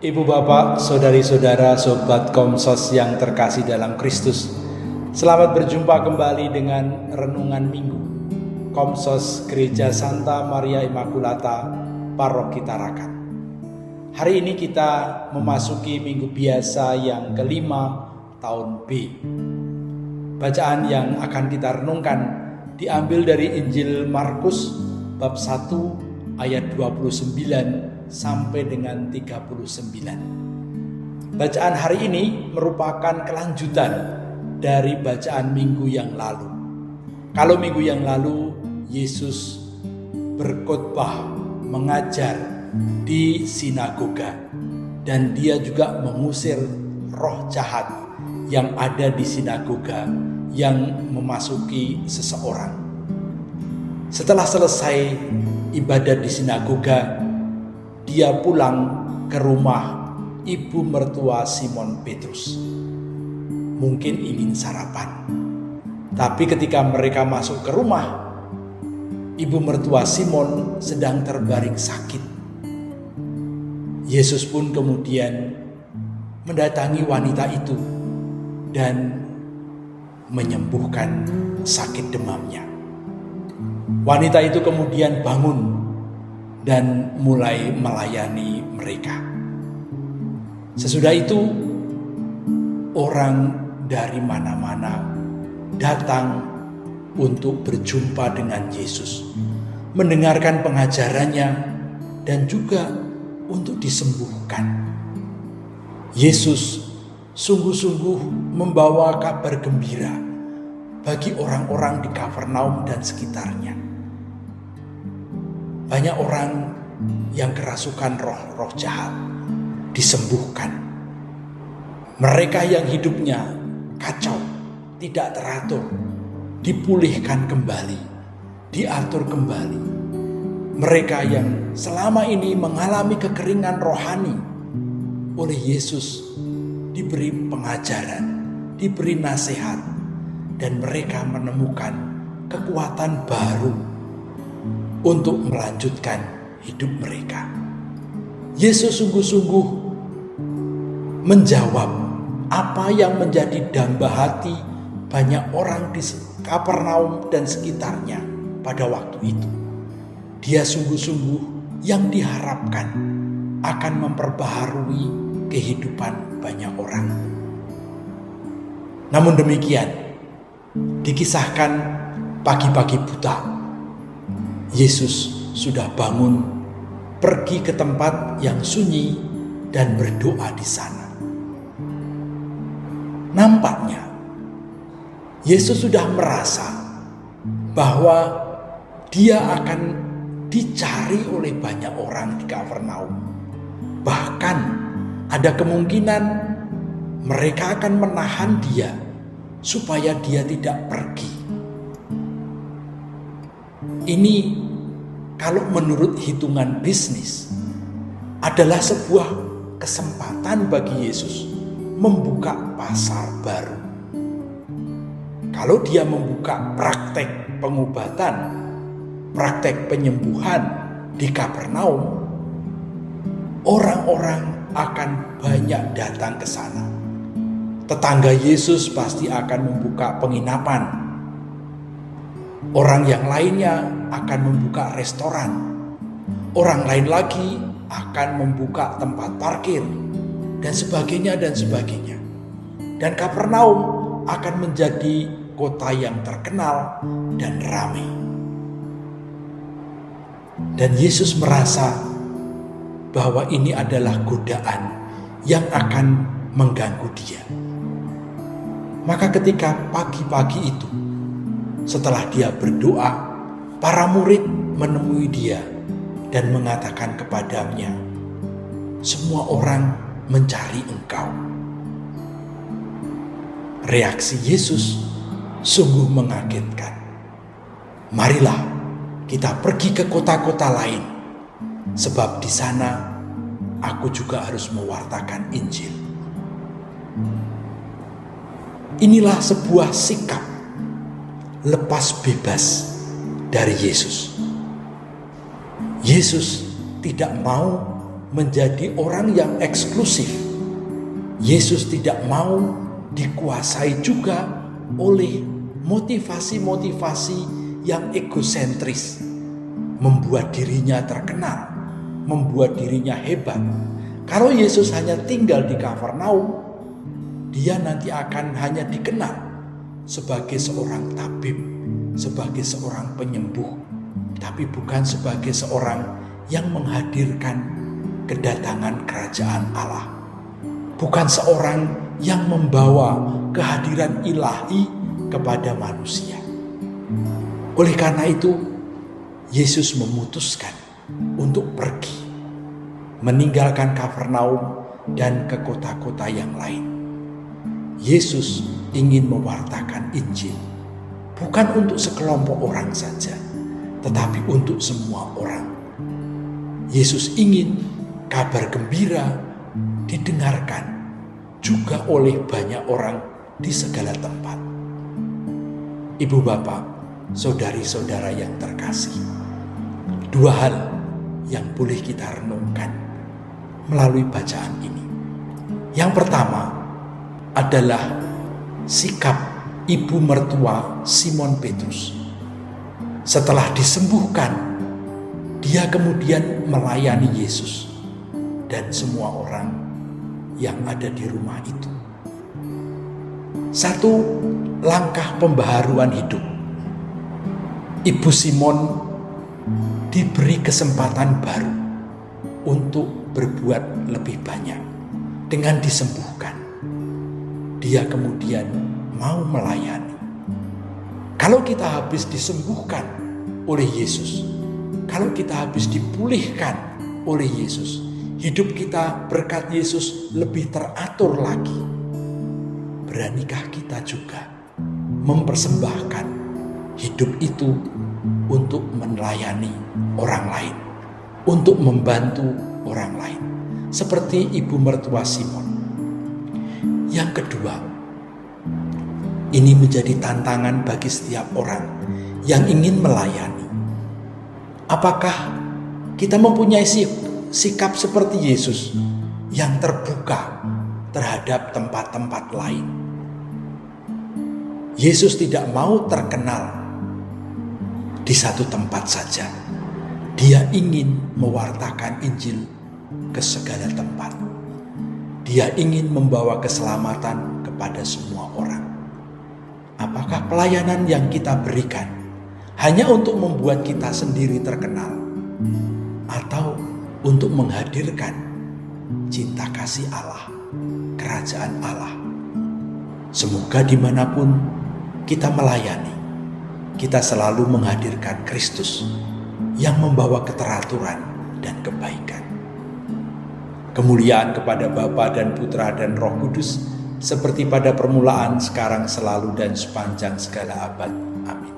Ibu bapak, saudari-saudara, sobat Komsos yang terkasih dalam Kristus, selamat berjumpa kembali dengan Renungan Minggu Komsos Gereja Santa Maria Immaculata Paroki Tarakan. Hari ini kita memasuki minggu biasa yang kelima tahun B. Bacaan yang akan kita renungkan diambil dari Injil Markus bab 1 ayat 29 sampai dengan 39. Bacaan hari ini merupakan kelanjutan dari bacaan minggu yang lalu. Kalau minggu yang lalu Yesus berkhotbah, mengajar di sinagoga, dan dia juga mengusir roh jahat yang ada di sinagoga yang memasuki seseorang. Setelah selesai ibadat di sinagoga, dia pulang ke rumah ibu mertua Simon Petrus. Mungkin ingin sarapan. Tapi ketika mereka masuk ke rumah, ibu mertua Simon sedang terbaring sakit. Yesus pun kemudian mendatangi wanita itu dan menyembuhkan sakit demamnya. Wanita itu kemudian bangun dan mulai melayani mereka. Sesudah itu, orang dari mana-mana datang untuk berjumpa dengan Yesus, mendengarkan pengajarannya, dan juga untuk disembuhkan. Yesus sungguh-sungguh membawa kabar gembira bagi orang-orang di Kapernaum dan sekitarnya. Banyak orang yang kerasukan roh-roh jahat disembuhkan. Mereka yang hidupnya kacau, tidak teratur, dipulihkan kembali, diatur kembali. Mereka yang selama ini mengalami kekeringan rohani, oleh Yesus diberi pengajaran, diberi nasihat, dan mereka menemukan kekuatan baru untuk melanjutkan hidup mereka. Yesus sungguh-sungguh menjawab apa yang menjadi damba hati banyak orang di Kapernaum dan sekitarnya pada waktu itu. Dia sungguh-sungguh yang diharapkan akan memperbaharui kehidupan banyak orang. Namun demikian, dikisahkan pagi-pagi buta, Yesus sudah bangun, pergi ke tempat yang sunyi dan berdoa di sana. Nampaknya Yesus sudah merasa bahwa dia akan dicari oleh banyak orang di Kapernaum. Bahkan ada kemungkinan mereka akan menahan dia supaya dia tidak pergi. Ini kalau menurut hitungan bisnis adalah sebuah kesempatan bagi Yesus membuka pasar baru. Kalau dia membuka praktek pengobatan, praktek penyembuhan di Kapernaum, orang-orang akan banyak datang ke sana. Tetangga Yesus pasti akan membuka penginapan. Orang yang lainnya akan membuka restoran. Orang lain lagi akan membuka tempat parkir, dan sebagainya dan sebagainya. Dan Kapernaum akan menjadi kota yang terkenal dan ramai. Dan Yesus merasa bahwa ini adalah godaan yang akan mengganggu dia. Maka ketika pagi-pagi itu, setelah dia berdoa, para murid menemui dia dan mengatakan kepadanya, "Semua orang mencari engkau." Reaksi Yesus sungguh mengagetkan. Marilah kita pergi ke kota-kota lain, sebab di sana aku juga harus mewartakan Injil. Inilah sebuah sikap lepas bebas dari Yesus. Yesus tidak mau menjadi orang yang eksklusif. Yesus tidak mau dikuasai juga oleh motivasi-motivasi yang egosentris, membuat dirinya terkenal, membuat dirinya hebat. Kalau Yesus hanya tinggal di Kafarnaum, dia nanti akan hanya dikenal sebagai seorang tabib, sebagai seorang penyembuh, tapi bukan sebagai seorang yang menghadirkan kedatangan kerajaan Allah. Bukan seorang yang membawa kehadiran ilahi kepada manusia. Oleh karena itu, Yesus memutuskan untuk pergi, meninggalkan Kafarnaum dan ke kota-kota yang lain. Yesus ingin mewartakan Injil, bukan untuk sekelompok orang saja, tetapi untuk semua orang. Yesus ingin kabar gembira didengarkan juga oleh banyak orang di segala tempat. Ibu bapak, saudari-saudara yang terkasih, dua hal yang boleh kita renungkan melalui bacaan ini. Yang pertama adalah sikap ibu mertua Simon Petrus. Setelah disembuhkan, dia kemudian melayani Yesus dan semua orang yang ada di rumah itu. Satu langkah pembaharuan hidup. Ibu Simon diberi kesempatan baru untuk berbuat lebih banyak. Dengan disembuhkan, dia kemudian mau melayani. Kalau kita habis disembuhkan oleh Yesus, kalau kita habis dipulihkan oleh Yesus, hidup kita berkat Yesus lebih teratur lagi. Beranikah kita juga mempersembahkan hidup itu untuk melayani orang lain, untuk membantu orang lain, seperti ibu mertua Simon. Yang kedua, ini menjadi tantangan bagi setiap orang yang ingin melayani. Apakah kita mempunyai sikap seperti Yesus yang terbuka terhadap tempat-tempat lain? Yesus tidak mau terkenal di satu tempat saja. Dia ingin mewartakan Injil ke segala tempat. Dia ingin membawa keselamatan kepada semua orang. Apakah pelayanan yang kita berikan hanya untuk membuat kita sendiri terkenal, atau untuk menghadirkan cinta kasih Allah, kerajaan Allah? Semoga dimanapun kita melayani, kita selalu menghadirkan Kristus yang membawa keteraturan dan kebaikan. Kemuliaan kepada Bapa dan Putra dan Roh Kudus, seperti pada permulaan, sekarang, selalu, dan sepanjang segala abad. Amin.